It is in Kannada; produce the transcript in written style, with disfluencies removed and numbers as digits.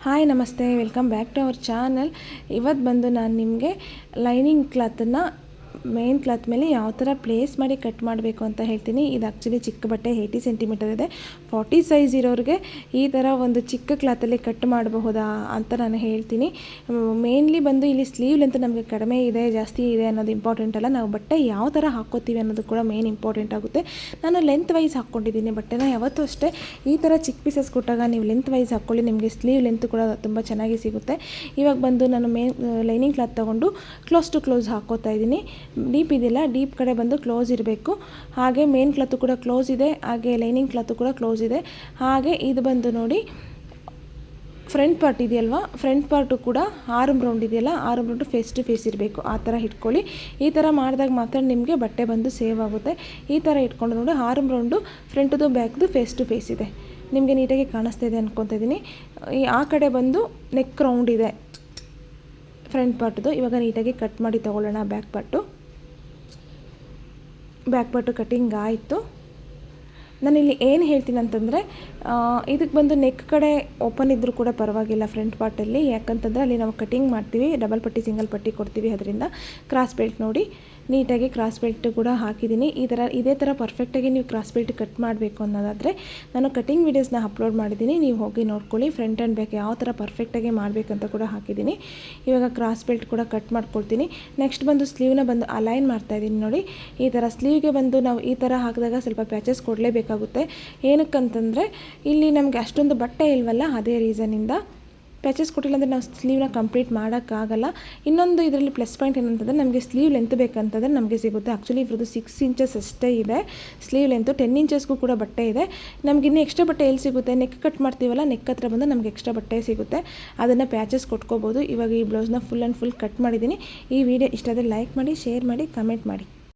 ಹಾಯ್ ನಮಸ್ತೆ, welcome back to our channel. ಇವತ್ತು ಬಂದು ನಾನು ನಿಮಗೆ ಲೈನಿಂಗ್ ಕ್ಲಾತನ್ನು ಮೇನ್ ಕ್ಲಾತ್ ಮೇಲೆ ಯಾವ ಥರ ಪ್ಲೇಸ್ ಮಾಡಿ ಕಟ್ ಮಾಡಬೇಕು ಅಂತ ಹೇಳ್ತೀನಿ. ಇದು ಆ್ಯಕ್ಚುಲಿ ಚಿಕ್ಕ ಬಟ್ಟೆ 80 ಸೆಂಟಿಮೀಟರ್ ಇದೆ. 40 ಸೈಜ್ ಇರೋರಿಗೆ ಈ ಥರ ಒಂದು ಚಿಕ್ಕ ಕ್ಲಾತಲ್ಲಿ ಕಟ್ ಮಾಡಬಹುದಾ ಅಂತ ನಾನು ಹೇಳ್ತೀನಿ. ಮೇನ್ಲಿ ಬಂದು ಇಲ್ಲಿ ಸ್ಲೀವ್ ಲೆಂತ್ ನಮಗೆ ಕಡಿಮೆ ಇದೆ ಜಾಸ್ತಿ ಇದೆ ಅನ್ನೋದು ಇಂಪಾರ್ಟೆಂಟ್ ಅಲ್ಲ, ನಾವು ಬಟ್ಟೆ ಯಾವ ಥರ ಹಾಕ್ಕೋತೀವಿ ಅನ್ನೋದು ಕೂಡ ಮೇನ್ ಇಂಪಾರ್ಟೆಂಟ್ ಆಗುತ್ತೆ. ನಾನು ಲೆಂತ್ ವೈಸ್ ಹಾಕ್ಕೊಂಡಿದ್ದೀನಿ ಬಟ್ಟೆನ. ಯಾವತ್ತೂ ಅಷ್ಟೇ ಈ ಥರ ಚಿಕ್ಕ ಪೀಸಸ್ ಕೊಟ್ಟಾಗ ನೀವು ಲೆಂತ್ ವೈಸ್ ಹಾಕ್ಕೊಳ್ಳಿ, ನಿಮಗೆ ಸ್ಲೀವ್ ಲೆಂತ್ ಕೂಡ ತುಂಬ ಚೆನ್ನಾಗಿ ಸಿಗುತ್ತೆ. ಇವಾಗ ಬಂದು ನಾನು ಲೈನಿಂಗ್ ಕ್ಲಾತ್ ತೊಗೊಂಡು ಕ್ಲೋಸ್ ಟು ಕ್ಲೋಸ್ ಹಾಕ್ಕೋತಾ ಇದ್ದೀನಿ. ಡೀಪ್ ಇದೆಯಲ್ಲ, ಡೀಪ್ ಕಡೆ ಬಂದು ಕ್ಲೋಸ್ ಇರಬೇಕು. ಹಾಗೆ ಮೇನ್ ಕ್ಲಾತು ಕೂಡ ಕ್ಲೋಸ್ ಇದೆ, ಹಾಗೆ ಲೈನಿಂಗ್ ಕ್ಲಾತು ಕೂಡ ಕ್ಲೋಸ್ ಇದೆ. ಹಾಗೆ ಇದು ಬಂದು ನೋಡಿ ಫ್ರಂಟ್ ಪಾರ್ಟ್ ಇದೆಯಲ್ವಾ, ಫ್ರಂಟ್ ಪಾರ್ಟು ಕೂಡ ಆರ್ಮ್ ರೌಂಡ್ ಇದೆಯಲ್ಲ, arm round face to face ಇರಬೇಕು. ಆ ಥರ ಇಟ್ಕೊಳ್ಳಿ. ಈ ಥರ ಮಾಡಿದಾಗ ಮಾತ್ರ ನಿಮಗೆ ಬಟ್ಟೆ ಬಂದು ಸೇವ್ ಆಗುತ್ತೆ. ಈ ಥರ ಇಟ್ಕೊಂಡು ನೋಡಿ, ಆರ್ಮ್ ರೌಂಡು ಫ್ರಂಟದು ಬ್ಯಾಕ್ದು ಫೇಸ್ ಟು ಫೇಸ್ ಇದೆ. ನಿಮಗೆ ನೀಟಾಗಿ ಕಾಣಿಸ್ತಾ ಇದೆ ಅಂದ್ಕೊತಾ ಇದ್ದೀನಿ. ಆ ಕಡೆ ಬಂದು ನೆಕ್ ರೌಂಡ್ ಇದೆ ಫ್ರಂಟ್ ಪಾರ್ಟ್ದು. ಇವಾಗ ನೀಟಾಗಿ ಕಟ್ ಮಾಡಿ ತೊಗೊಳ್ಳೋಣ. ಬ್ಯಾಕ್ ಪಾರ್ಟು ಕಟ್ಟಿಂಗ್ ಆಯಿತು. ನಾನಿಲ್ಲಿ ಏನು ಹೇಳ್ತೀನಿ ಅಂತಂದರೆ, ಇದಕ್ಕೆ ಬಂದು ನೆಕ್ ಕಡೆ ಓಪನ್ ಇದ್ದರೂ ಕೂಡ ಪರವಾಗಿಲ್ಲ ಫ್ರಂಟ್ ಪಾರ್ಟಲ್ಲಿ. ಯಾಕಂತಂದರೆ ಅಲ್ಲಿ ನಾವು ಕಟಿಂಗ್ ಮಾಡ್ತೀವಿ, ಡಬಲ್ ಪಟ್ಟಿ ಸಿಂಗಲ್ ಪಟ್ಟಿ ಕೊಡ್ತೀವಿ. ಅದರಿಂದ ಕ್ರಾಸ್ ಬೆಲ್ಟ್ ನೋಡಿ ನೀಟಾಗಿ ಕ್ರಾಸ್ ಬೆಲ್ಟ್ ಕೂಡ ಹಾಕಿದ್ದೀನಿ. ಇದೇ ಥರ ಪರ್ಫೆಕ್ಟಾಗಿ ನೀವು ಕ್ರಾಸ್ ಬೆಲ್ಟ್ ಕಟ್ ಮಾಡಬೇಕು ಅನ್ನೋದಾದರೆ ನಾನು ಕಟಿಂಗ್ ವೀಡಿಯೋಸ್ನ ಅಪ್ಲೋಡ್ ಮಾಡಿದ್ದೀನಿ, ನೀವು ಹೋಗಿ ನೋಡ್ಕೊಳ್ಳಿ. ಫ್ರಂಟ್ ಆ್ಯಂಡ್ ಬ್ಯಾಕ್ ಯಾವ ಥರ ಪರ್ಫೆಕ್ಟಾಗಿ ಮಾಡಬೇಕಂತ ಕೂಡ ಹಾಕಿದ್ದೀನಿ. ಇವಾಗ ಕ್ರಾಸ್ ಬೆಲ್ಟ್ ಕೂಡ ಕಟ್ ಮಾಡ್ಕೊಳ್ತೀನಿ. ನೆಕ್ಸ್ಟ್ ಬಂದು ಸ್ಲೀವ್ನ ಬಂದು ಅಲೈನ್ ಮಾಡ್ತಾಯಿದ್ದೀನಿ ನೋಡಿ. ಈ ಥರ ಸ್ಲೀವ್ಗೆ ಬಂದು ನಾವು ಈ ಥರ ಹಾಕಿದಾಗ ಸ್ವಲ್ಪ ಪ್ಯಾಚಸ್ ಕೊಡಲೇಬೇಕಾಗುತ್ತೆ. ಏನಕ್ಕಂತಂದರೆ ಇಲ್ಲಿ ನಮಗೆ ಅಷ್ಟೊಂದು ಬಟ್ಟೆ ಇಲ್ವಲ್ಲ, ಅದೇ ರೀಸನಿಂದ ಪ್ಯಾಚಸ್ ಕೊಟ್ಟಿಲ್ಲ ಅಂದರೆ ನಾವು ಸ್ಲೀವ್ನ ಕಂಪ್ಲೀಟ್ ಮಾಡೋಕ್ಕಾಗಲ್ಲ. ಇನ್ನೊಂದು ಇದರಲ್ಲಿ ಪ್ಲಸ್ ಪಾಯಿಂಟ್ ಏನಂತಂದರೆ, ನಮಗೆ ಸ್ಲೀವ್ ಲೆಂತ್ ಬೇಕಂತಂದರೆ ನಮಗೆ ಸಿಗುತ್ತೆ. ಆ್ಯಕ್ಚುಲಿ ಇವ್ರದ್ದು 6 ಇಂಚಸ್ ಅಷ್ಟೇ ಇದೆ ಸ್ಲೀವ್ ಲೆಂತು. 10 ಇಂಚಸ್ಗೂ ಕೂಡ ಬಟ್ಟೆ ಇದೆ. ನಮ್ಗೆ ಇನ್ನೂ ಎಕ್ಸ್ಟ್ರಾ ಬಟ್ಟೆ ಎಲ್ಲಿ ಸಿಗುತ್ತೆ? ನೆಕ್ ಕಟ್ ಮಾಡ್ತೀವಲ್ಲ, ನೆಕ್ ಹತ್ರ ಬಂದು ನಮಗೆ ಎಕ್ಸ್ಟ್ರಾ ಬಟ್ಟೆ ಸಿಗುತ್ತೆ, ಅದನ್ನು ಪ್ಯಾಚಸ್ ಕೊಟ್ಕೋಬೋದು. ಇವಾಗ ಈ ಬ್ಲೌಸ್ನ ಫುಲ್ ಆ್ಯಂಡ್ ಫುಲ್ ಕಟ್ ಮಾಡಿದ್ದೀನಿ. ಈ ವಿಡಿಯೋ ಇಷ್ಟ ಆದರೆ ಲೈಕ್ ಮಾಡಿ, ಶೇರ್ ಮಾಡಿ, ಕಮೆಂಟ್ ಮಾಡಿ.